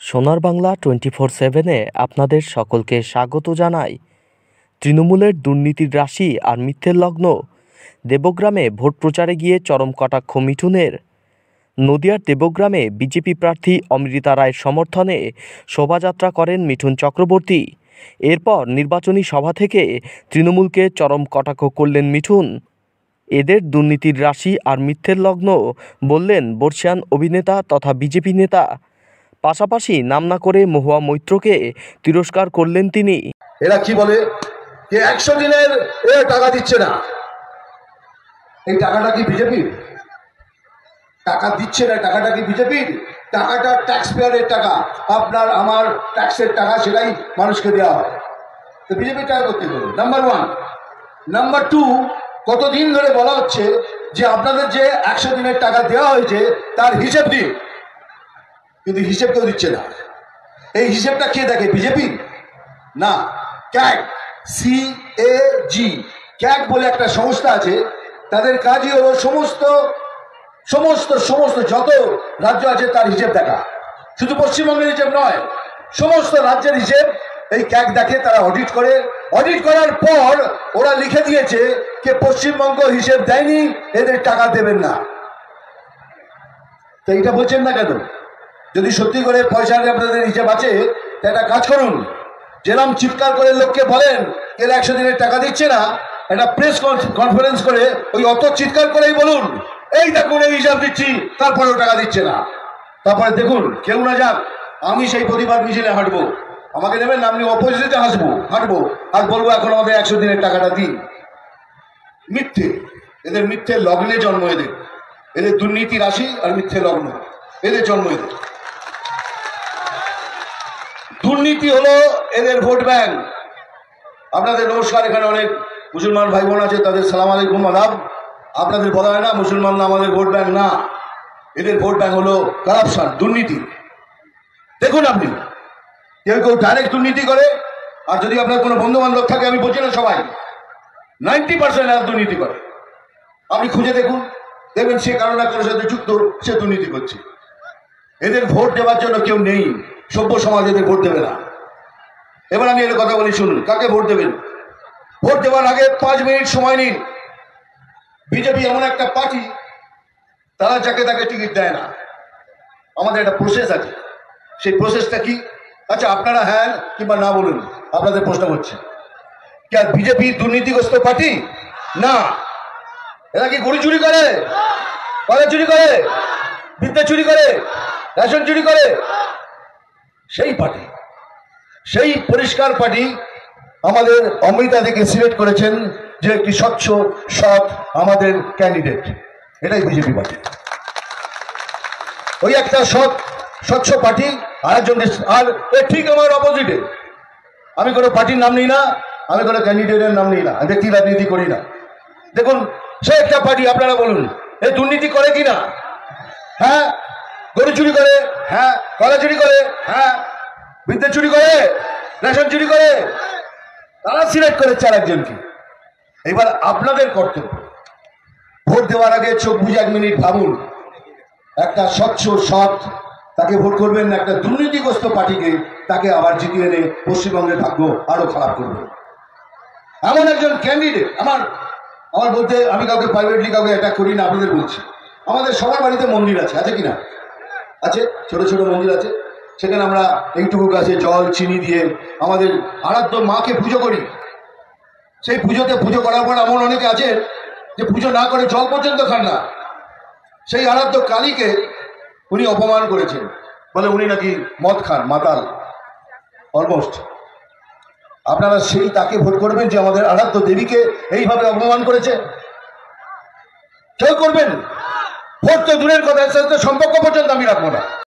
সোনার বাংলা 24/7-এ আপনাদের সকলকে স্বাগত জানাই। তৃণমূলের দুর্নীতির রাশি আর মিথ্যের লগ্ন। দেবগ্রামে ভোট প্রচারে গিয়ে চরম কটাক্ষ মিঠুনের। নদিয়ার দেবগ্রামে বিজেপি প্রার্থী অমৃতা রায়ের সমর্থনে শোভাযাত্রা করেন মিঠুন চক্রবর্তী। এরপর নির্বাচনী সভা থেকে তৃণমূলকে চরম কটাক্ষ করলেন মিঠুন। এদের দুর্নীতির রাশি আর মিথ্যের লগ্ন বললেন বর্ষিয়ান অভিনেতা তথা বিজেপি নেতা। পাশাপাশি নাম না করে মহুয়া মৈত্রকে তিরস্কার করলেন তিনি। এরা কি বলে যে 100 দিনের টাকা দিচ্ছে না, এই টাকাটা কি বিজেপির? টাকা দিচ্ছে না, টাকাটা কি বিজেপির? টাকাটা ট্যাক্স পেয়ারের টাকা, আপনার আমার ট্যাক্সের টাকা, সেটাই মানুষকে দেওয়া হয়। তো বিজেপির টাকা করতে হবে, নাম্বার 1। নাম্বার 2, কতদিন ধরে বলা হচ্ছে যে আপনাদের যে 100 দিনের টাকা দেওয়া হয়েছে তার হিসেব দিন, কিন্তু হিসেব কেউ দিচ্ছে না। এই হিসেবটা কে দেখে? বিজেপি না, ক্যাগ, CAG, ক্যাগ বলে একটা সংস্থা আছে। তাদের কাজই হলো সমস্ত সমস্ত সমস্ত যত রাজ্য আছে তার হিসেব দেখা। শুধু পশ্চিমবঙ্গের হিসেব নয়, সমস্ত রাজ্যের হিসেব এই ক্যাগ দেখে। তারা অডিট করে, অডিট করার পর ওরা লিখে দিয়েছে যে পশ্চিমবঙ্গ হিসেব দেয়নি, এদের টাকা দেবেন না। তো এইটা বলছেন না কেন? যদি সত্যি করে পয়সার আপনাদের হিসেব আছে, তা একটা কাজ করুন, যেরকম চিৎকার করে লোককে বলেন এর 100 দিনের টাকা দিচ্ছে না, একটা প্রেস কনফারেন্স করে ওই অত চিৎকার করেই বলুন এই দেখুন এই হিসাব দিচ্ছি, তারপরেও টাকা দিচ্ছে না। তারপরে দেখুন কেউ না যাক, আমি সেই প্রতিবাদ মিছিলে হাঁটবো, আমাকে নেবেন না, আমি অপোজিটে হাঁটবো আর বলবো এখন আমাদের 100 দিনের টাকাটা দিন। মিথ্যে, এদের মিথ্যে লগ্নে জন্ম, এদের দুর্নীতি রাশি আর মিথ্যে লগ্ন, এদের জন্ম। দুর্নীতি হলো এদের ভোট ব্যাংক। আপনাদের নমস্কার, এখানে অনেক মুসলমান ভাই বোন আছে, তাদের সালাম আলাইকুম আদাব। আপনাদের বলা হয় না মুসলমান না আমাদের ভোট ব্যাংক, না, এদের ভোট ব্যাংক হলো কারাপশন, দুর্নীতি। দেখুন আপনি, কেউ কেউ ডাইরেক্ট দুর্নীতি করে, আর যদি আপনার কোনো বন্ধু বান্ধব থাকে, আমি বলছি না সবাই, 90% দুর্নীতি করে। আপনি খুঁজে দেখুন, দেখবেন সে কারো না কারোর সাথে যুক্ত, সে দুর্নীতি করছে। এদের ভোট দেওয়ার জন্য কেউ নেই, সভ্য সমাজ এদের ভোট দেবে না। এবার আমি এর কথা বলি, শুনুন, কাকে ভোট দেবেন? ভোট দেওয়ার আগে 5 মিনিট সময় নিন। বিজেপি এমন একটা পার্টি, তারা যাকে তাকে টিকিট দেয় না। আমাদের একটা প্রসেস আছে, সেই প্রসেসটা কি? আচ্ছা আপনারা হ্যাঁ কিংবা না বলুন, আপনাদের প্রশ্ন করছে। কি আর বিজেপি দুর্নীতিগ্রস্ত পার্টি? না। এরা কি গরু চুরি করে, কয়লা চুরি করে, বিদ্যা চুরি করে, রেশন চুরি করে? সেই পার্টি, সেই পরিষ্কার পার্টি আমাদের অমৃতা দিকে সিলেক্ট করেছেন যে একটি স্বচ্ছ সৎ আমাদের ক্যান্ডিডেট। এটাই বিজেপি পার্টি। ওই একটা স্বচ্ছ পার্টি, আরেকজন, আর ঠিক আমার অপোজিটে। আমি কোনো পার্টির নাম নিই না, আমি কোনো ক্যান্ডিডেটের নাম নিই না, আমি ব্যক্তি রাজনীতি করি না। দেখুন সে একটা পার্টি, আপনারা বলুন এই দুর্নীতি করে কিনা? হ্যাঁ। গরু চুরি করে? হ্যাঁ। কয়লা চুরি করে? হ্যাঁ। বিদ্যুৎ চুরি করে, রেশন চুরি করে, তারা সিলেক্ট করেছে আরেকজনকে। এবার আপনাদের কর্তব্য, ভোট দেওয়ার আগে চোখ বুঝে 1 মিনিট ভাবুন, একটা স্বচ্ছ সৎ তাকে ভোট করবেন না একটা দুর্নীতিগ্রস্ত পার্টিকে, তাকে আবার জিতিয়ে এনে পশ্চিমবঙ্গের ভাগ্য আরো খারাপ করবেন। এমন একজন ক্যান্ডিডেট আমার বলতে, আমি কাউকে প্রাইভেটলি কাউকে অ্যাটাক করি না, আপনাদের বলছি, আমাদের সবার বাড়িতে মন্দির আছে, আছে কিনা? আছে, ছোট ছোট মন্দির আছে, সেখানে আমরা এইটুকু গাছে জল চিনি দিয়ে আমাদের আরাধ্য মাকে পুজো করি। সেই পুজোতে পুজো করার পর এমন অনেকে আছে যে পুজো না করে জল পর্যন্ত খান না। সেই আরাধ্য কালীকে উনি অপমান করেছেন, বলে উনি নাকি মদ খান, মাতাল অলমোস্ট। আপনারা সেই তাকে ভোট করবেন যে আমাদের আরাধ্য দেবীকে এইভাবে অপমান করেছে? কেউ করবেন? ভোট তো দূরের কথা, এর সাথে সম্পর্ক পর্যন্ত আমি রাখবো না।